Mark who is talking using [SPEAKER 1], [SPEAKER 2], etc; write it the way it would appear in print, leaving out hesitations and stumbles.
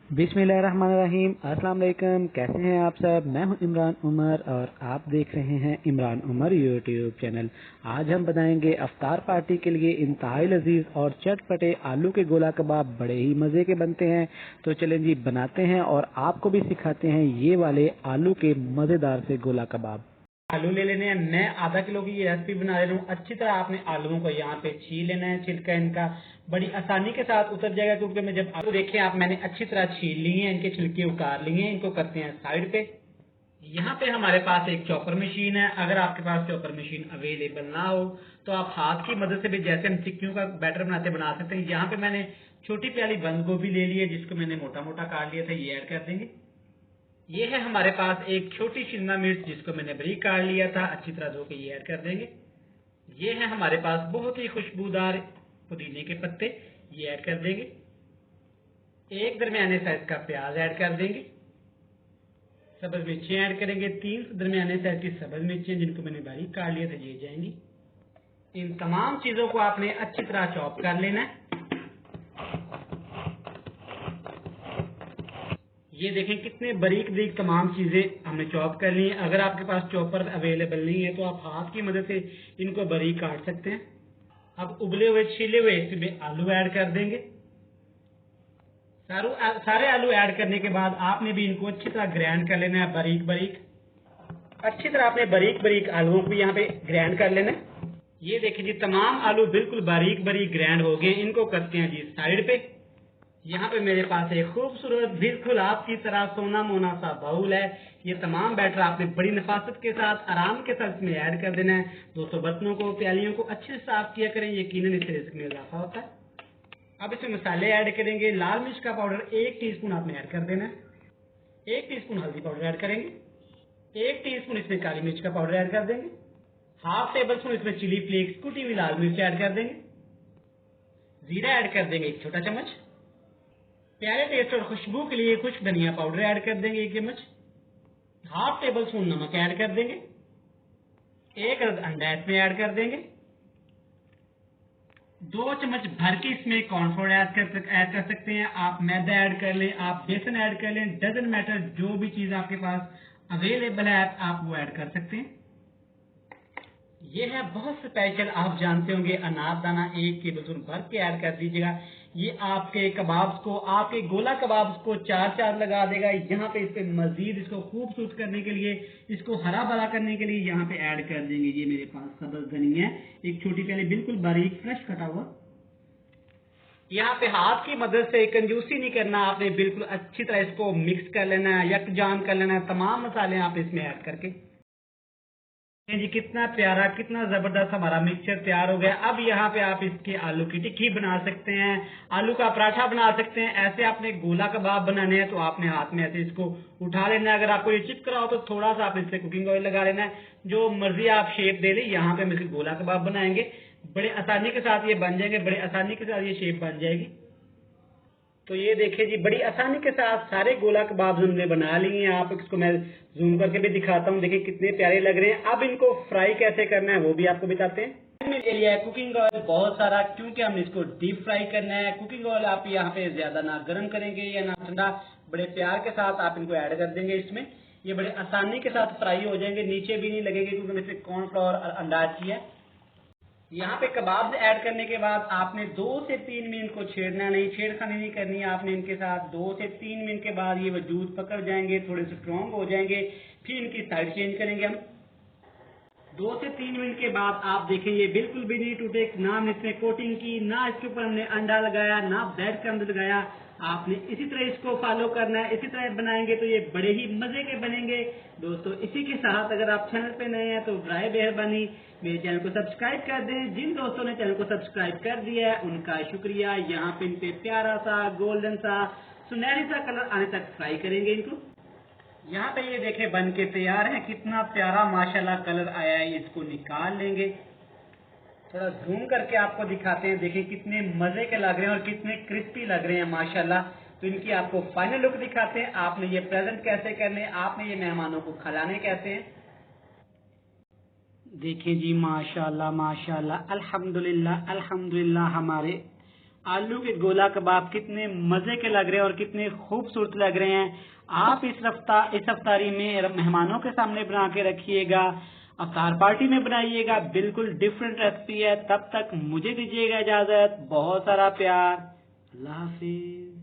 [SPEAKER 1] बिस्मिल्लाहिर्रहमानिर्रहीम। अस्सलाम वालेकुम। कैसे हैं आप सब? मैं हूं इमरान उमर और आप देख रहे हैं इमरान उमर यूट्यूब चैनल। आज हम बनाएंगे अफ्तार पार्टी के लिए इंतहाई लजीज और चटपटे आलू के गोला कबाब। बड़े ही मज़े के बनते हैं। तो चलें जी, बनाते हैं और आपको भी सिखाते हैं ये वाले आलू के मज़ेदार से गोला कबाब। आलू ले लेने हैं। मैं आधा किलो की ये रेसिपी बना रहा हूँ। अच्छी तरह आपने आलूओं को यहाँ पे छील लेना है। छिलका इनका बड़ी आसानी के साथ उतर जाएगा, क्योंकि मैं जब आलू देखें आप, मैंने अच्छी तरह छील लिए हैं, इनके छिलके उतार लिए हैं। इनको करते हैं साइड पे। यहाँ पे हमारे पास एक चॉपर मशीन है। अगर आपके पास चॉपर मशीन अवेलेबल ना हो तो आप हाथ की मदद से भी, जैसे हम टिक्कियों का बैटर बनाते बना सकते हैं। यहाँ पे मैंने छोटी प्याली बंद गोभी ले ली है, जिसको मैंने मोटा मोटा काट लिया था। ये ऐड कर देंगे। ये है हमारे पास एक छोटी शिमला मिर्च, जिसको मैंने बारीक काट लिया था, अच्छी तरह धो के ये ऐड कर देंगे। ये है हमारे पास बहुत ही खुशबूदार पुदीने के पत्ते, ये ऐड कर देंगे। एक दरमियाने साइज का प्याज ऐड कर देंगे। सब्ज मिर्चें ऐड करेंगे। 3 दरमियाने साइज की सब्ज मिर्चें, जिनको मैंने बारीक काट लिया था, ये जाएंगी। इन तमाम चीजों को आपने अच्छी तरह चॉप कर लेना है। ये देखें कितने बारीक बारीक तमाम चीजें हमने चॉप कर ली हैं। अगर आपके पास चॉपर अवेलेबल नहीं है तो आप हाथ की मदद से इनको बारीक काट सकते हैं। अब उबले हुए छीले हुए इसमें आलू ऐड कर देंगे। सारे आलू ऐड करने के बाद आपने भी इनको अच्छी तरह ग्राइंड कर लेना है, बारीक बारीक। अच्छी तरह आपने बारीक बारीक आलूओं को यहाँ पे ग्राइंड कर लेना है। ये देखिए जी, तमाम आलू बिल्कुल बारीक बारीक ग्राइंड हो गए। इनको करते हैं जी साइड पे। यहाँ पे मेरे पास एक खूबसूरत बिल्कुल आपकी तरह सोना मोना सा बाउल है। ये तमाम बैटर आपने बड़ी नफासत के साथ, आराम के साथ इसमें ऐड कर देना है। दोस्तों, बर्तनों को, प्यालियों को अच्छे से साफ किया करें, यकीनन इससे रिस्क में इजाफा होता है। अब इसमें मसाले ऐड करेंगे। लाल मिर्च का पाउडर 1 टीस्पून आपने ऐड कर देना है। 1 टीस्पून हल्दी पाउडर ऐड करेंगे। 1 टीस्पून इसमें काली मिर्च का पाउडर ऐड कर देंगे। हाफ टेबल स्पून इसमें चिली फ्लेक्स, कुटी हुई लाल मिर्च ऐड कर देंगे। जीरा ऐड कर देंगे 1 छोटा चम्मच। प्यारे टेस्ट और खुशबू के लिए कुछ धनिया पाउडर ऐड कर देंगे 1 चम्मच। हाफ टेबल स्पून नमक ऐड कर देंगे। 1 अदद अंडा इसमें ऐड कर देंगे। 2 चम्मच भर के इसमें कॉर्नफ्लोर ऐड कर सकते हैं। आप मैदा ऐड कर लें, आप बेसन ऐड कर लें, डजंट मैटर। जो भी चीज आपके पास अवेलेबल है आप वो ऐड कर सकते हैं। ये है बहुत स्पेशल, आप जानते होंगे, अनारदाना 1 टेबलस्पून भर के ऐड कर दीजिएगा। ये आपके कबाब्स को, आपके गोला कबाब्स को चार चार लगा देगा। यहाँ पे इस पे मजीद इसको खूबसूरत करने के लिए, इसको हरा भरा करने के लिए यहाँ पे ऐड कर देंगे। ये मेरे पास सब्ज धनिया है, एक छोटी प्याली बिल्कुल बारीक फ्रेश कटा हुआ। यहाँ पे हाथ की मदद से कंजूसी नहीं करना, आपने बिल्कुल अच्छी तरह इसको मिक्स कर लेना है, यकजान कर लेना है, तमाम मसाले आप इसमें ऐड करके। जी, कितना प्यारा, कितना जबरदस्त हमारा मिक्सचर तैयार हो गया। अब यहाँ पे आप इसके आलू की टिक्की बना सकते हैं, आलू का पराठा बना सकते हैं। ऐसे आपने गोला कबाब बनाने हैं तो आपने हाथ में ऐसे इसको उठा लेना है। अगर आपको ये चिपक रहा हो तो थोड़ा सा आप इससे कुकिंग ऑयल लगा लेना है। जो मर्जी आप शेप दे लें। यहाँ पे हम इसके गोला कबाब बनाएंगे। बड़े आसानी के साथ ये बन जाएंगे, बड़े आसानी के साथ ये शेप बन जाएगी। तो ये देखिए जी, बड़ी आसानी के साथ सारे गोला कबाब हमने बना लिए हैं। आप इसको मैं जूम करके भी दिखाता हूँ, देखिए कितने प्यारे लग रहे हैं। अब इनको फ्राई कैसे करना है वो भी आपको बताते हैं। मैंने ले लिया है कुकिंग ऑयल बहुत सारा, क्योंकि हम इसको डीप फ्राई करना है। कुकिंग ऑयल आप यहाँ पे ज्यादा ना गर्म करेंगे या ना ठंडा, बड़े प्यार के साथ आप इनको ऐड कर देंगे इसमें। ये बड़े आसानी के साथ फ्राई हो जाएंगे, नीचे भी नहीं लगेंगे, क्योंकि इसमें कॉर्नफ्लोर और अंडा की है। यहाँ पे कबाब ऐड करने के बाद आपने 2 से 3 मिनट को छेड़ना नहीं, छेड़खानी नहीं करनी है आपने इनके साथ। 2 से 3 मिनट के बाद ये वजूद पकड़ जाएंगे, थोड़े स्ट्रॉन्ग हो जाएंगे। फिर इनकी साइड चेंज करेंगे हम। 2 से 3 मिनट के बाद आप देखें ये बिल्कुल भी नहीं टूटे, ना हमने इसमें कोटिंग की, ना इसके ऊपर हमने अंडा लगाया, ना ब्रेड क्रम्ब लगाया। आपने इसी तरह इसको फॉलो करना है। इसी तरह बनाएंगे तो ये बड़े ही मजे के बनेंगे। दोस्तों, इसी के साथ अगर आप चैनल पे नए हैं तो बराए मेहरबानी मेरे चैनल को सब्सक्राइब कर दें। जिन दोस्तों ने चैनल को सब्सक्राइब कर दिया है उनका शुक्रिया। यहाँ पे इन पे प्यारा सा गोल्डन सा सुनहरी सा कलर आने तक फ्राई करेंगे इनको। यहाँ पे ये देखें बन के तैयार है, कितना प्यारा माशाल्लाह कलर आया है। इसको निकाल लेंगे, थोड़ा जूम करके आपको दिखाते हैं। देखिए कितने मजे के लग रहे हैं और कितने क्रिस्पी लग रहे हैं माशाल्लाह। तो इनकी आपको फाइनल लुक दिखाते हैं। आपने ये प्रेजेंट कैसे करने, आपने ये मेहमानों को खिलाने कैसे हैं। देखिए जी, माशाल्लाह माशाल्लाह, अल्हम्दुलिल्लाह अल्हम्दुलिल्लाह, हमारे आलू के गोला कबाब कितने मजे के लग रहे हैं और कितने खूबसूरत लग रहे हैं। आप इस अफ्तारी में मेहमानों के सामने बना के रखिएगा, अफ्तार पार्टी में बनाइएगा। बिल्कुल डिफरेंट रेसिपी है। तब तक मुझे दीजिएगा इजाजत। बहुत सारा प्यार। अल्लाह हाफिज।